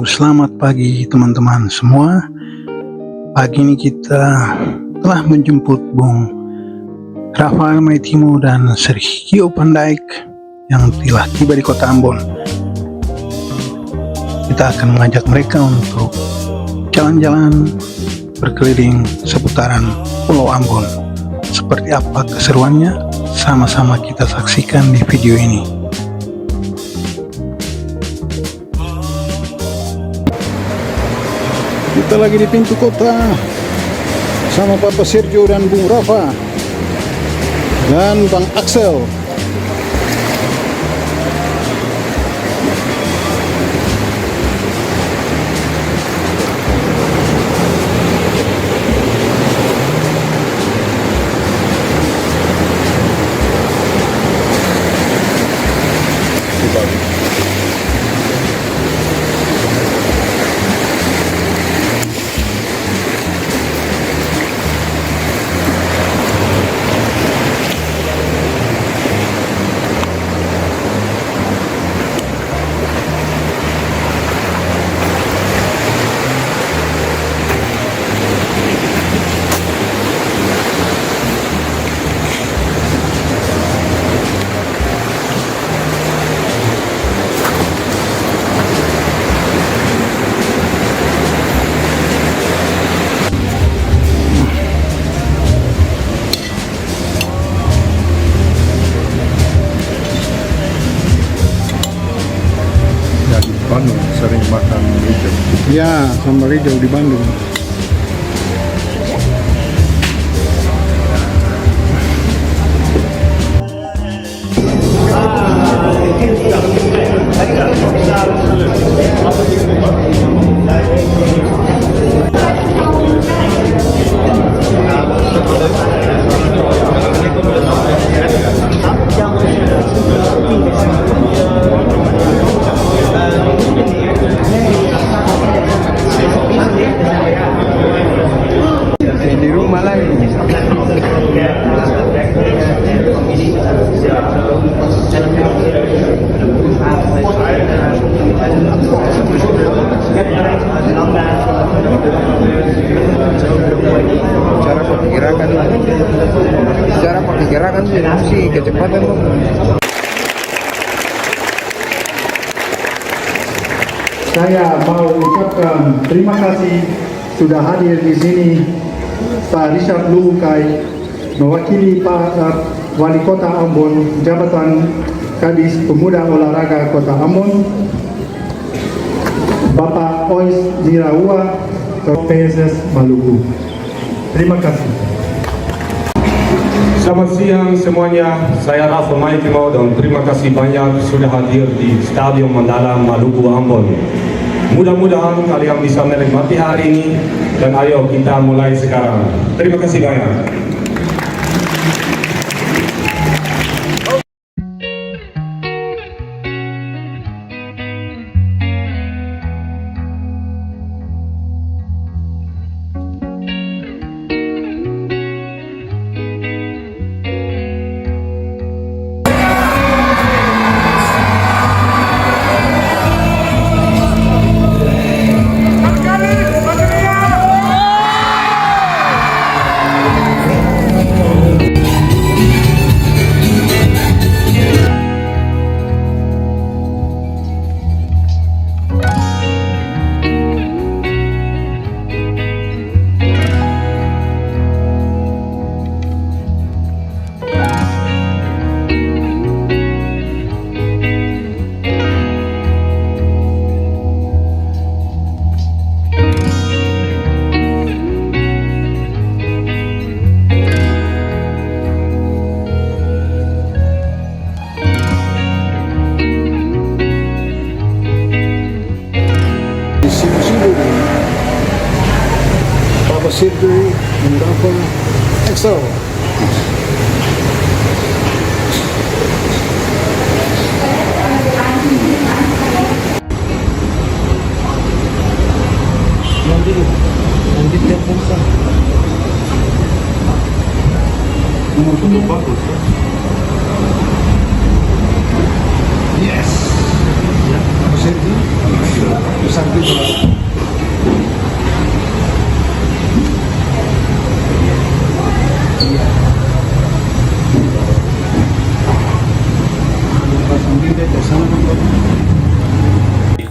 selamat pagi teman-teman semua. Pagi ini kita telah menjemput Bung Rafael Maitimo dan Sergio Pandaik yang telah tiba di kota Ambon. Kita akan mengajak mereka untuk jalan-jalan berkeliling seputaran Pulau Ambon. Seperti apa keseruannya? Sama-sama kita saksikan di video ini. Kita lagi di pintu kota sama Papa Sergio dan Bung Rafa dan Bang Axel. Bandung sering makan hijau. Ya, sambal hijau di Bandung. Di rumah lagi. Cara pakai gerakan sih kecepatan tuh. Saya mau ucapkan terima kasih sudah hadir di sini Pak Richard Luhukai mewakili Pak Wali Kota Ambon, Jabatan Kadis Pemuda Olahraga Kota Ambon, Bapak Ois Nirawa PSS Maluku. Terima kasih. Selamat siang semuanya, saya Rafael Maitimo dan terima kasih banyak sudah hadir di Stadion Mandala Maluku Ambon. Mudah-mudahan kalian bisa menikmati hari ini dan ayo kita mulai sekarang. Terima kasih banyak. Papa Sergio dan Rafa Axel. Nanti dia pulsa. Nomor punggung bagus. Yes. Ya, Papa Sergio. Sampai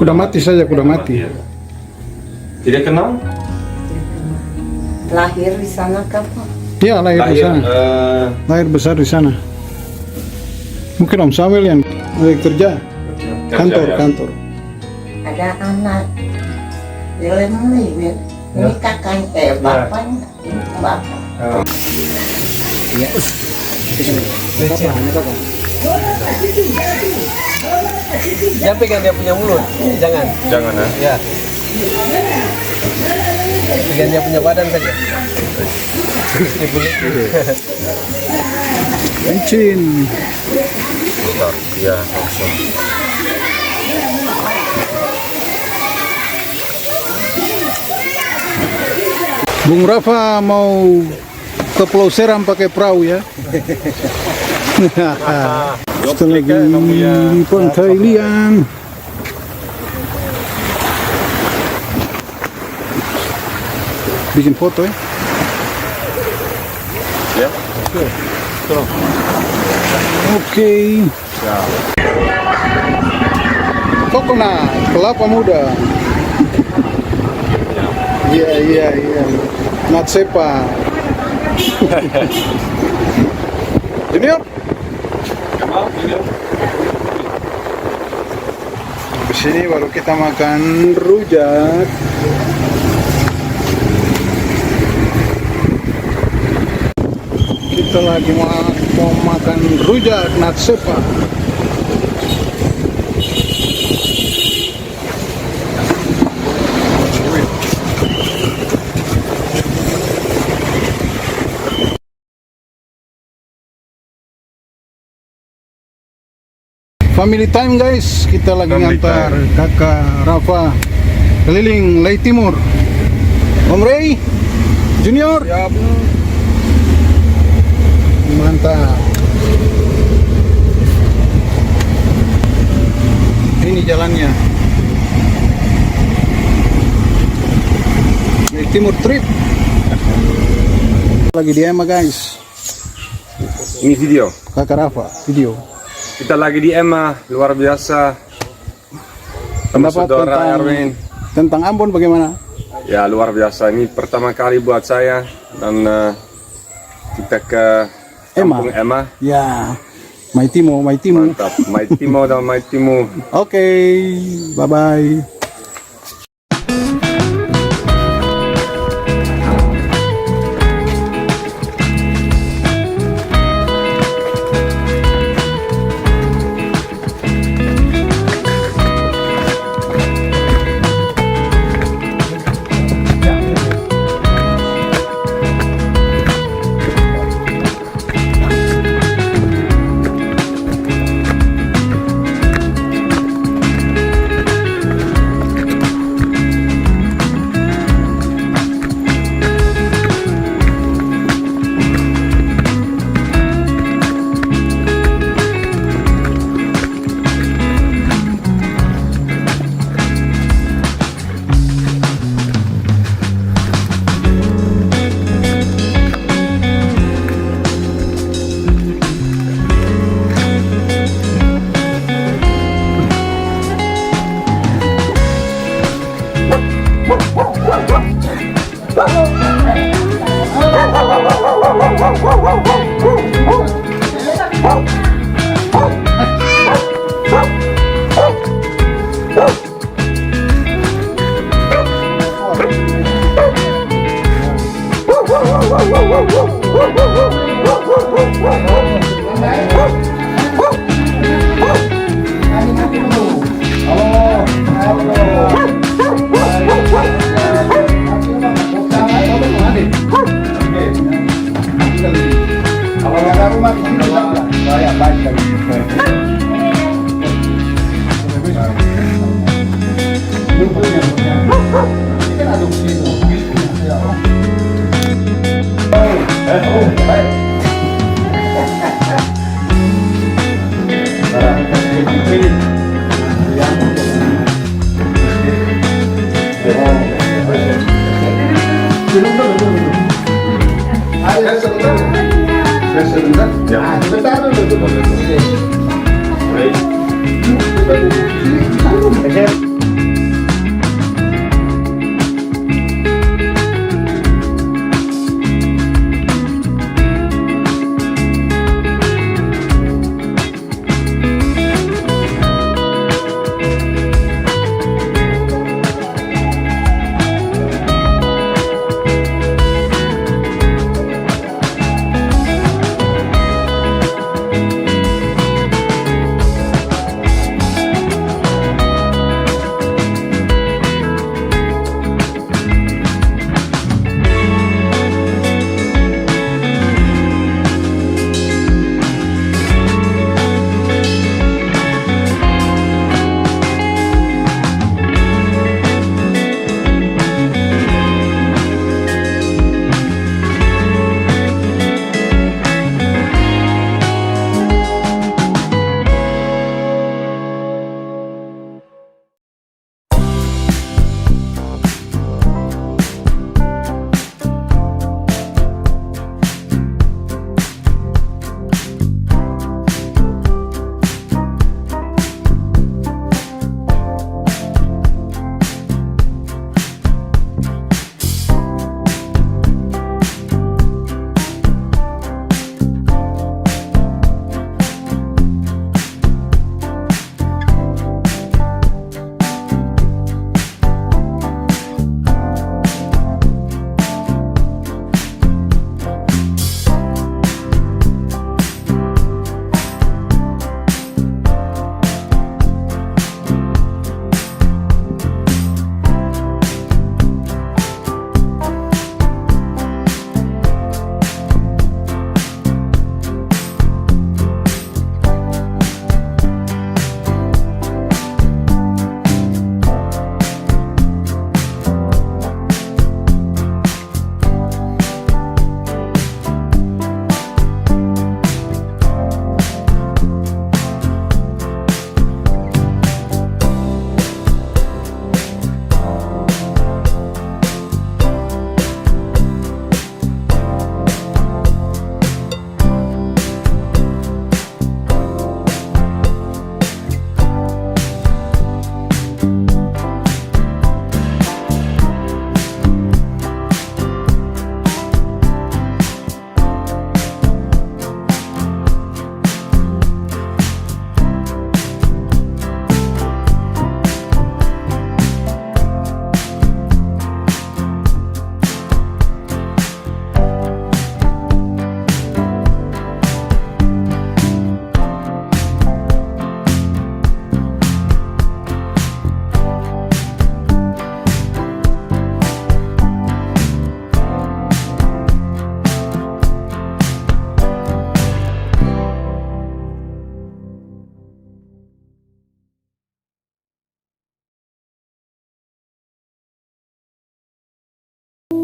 Kuda mati saja, kuda mati. Tidak kenal? Lahir di sana kan Pak? Iya, lahir di sana. Lahir besar di sana. Mungkin Om Samuel yang kerja. Kantor. Ada anak ini kakaknya, bapaknya, ini bapak. Jangan pegang dia punya mulut, jangan. Jangan ya. Ya. Pegang dia punya badan saja. Licin. Iya, langsung. Bung Rafa mau ke Pulau Seram pakai perahu ya. Kita lagi di Pantai Liang. Bikin foto ya. Ya. Oke. Coconut, kelapa muda. Iya. Natsepa. Junior. Di sini baru kita makan rujak. Kita lagi mau makan rujak Natsepa. Family time guys, kita lagi ngantar kakak Rafa keliling Lei Timur. Om Ray, Junior. Ya, mantap. Ini jalannya. Lei Timur trip. Lagi di Emma guys. Ini video. Kakak Rafa, video. Kita lagi di Emma, luar biasa. Sama Pendapat saudara Erwin. tentang Ambon bagaimana? Ya luar biasa. Ini pertama kali buat saya dan kita ke Kampung Emma. Ya, Maitimo. Mantap. Maitimo dan Maitimo. Oke, bye bye.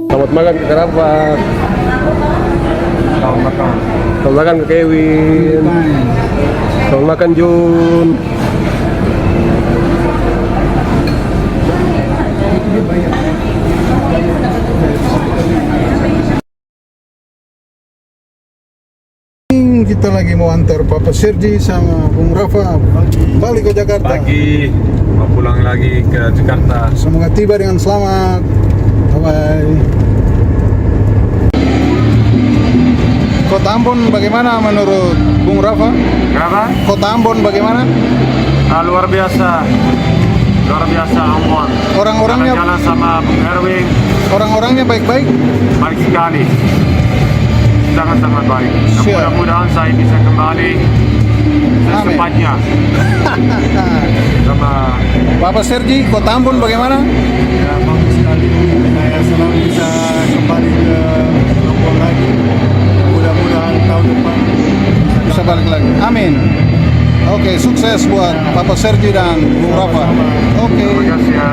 Selamat makan ke Rafa. Selamat makan. Selamat makan ke Kevin. Selamat makan Jun. Kita lagi mau antar Papa Sergi sama Bung Rafa balik ke Jakarta. Pagi, mau pulang lagi ke Jakarta. Semoga tiba dengan selamat. Bye-bye. Kota Ambon bagaimana menurut Bung Rafa? Kenapa? Kota Ambon bagaimana? Luar biasa Ambon. Orang-orangnya Jalan sama Bung Erwin, orang-orangnya baik-baik. baik sekali. Sangat-sangat baik. Dan Siap. mudah-mudahan saya bisa kembali secepatnya sama Bapak Sergi, Kota Ambon bagaimana? Ya, bagus sekali. Saya selalu bisa kembali ke Ambon lagi. Mudah-mudahan tahun depan Bisa balik lagi. Amin. Oke, sukses buat Bapak Sergi dan Bung Rafa. Oke. terima kasih ya.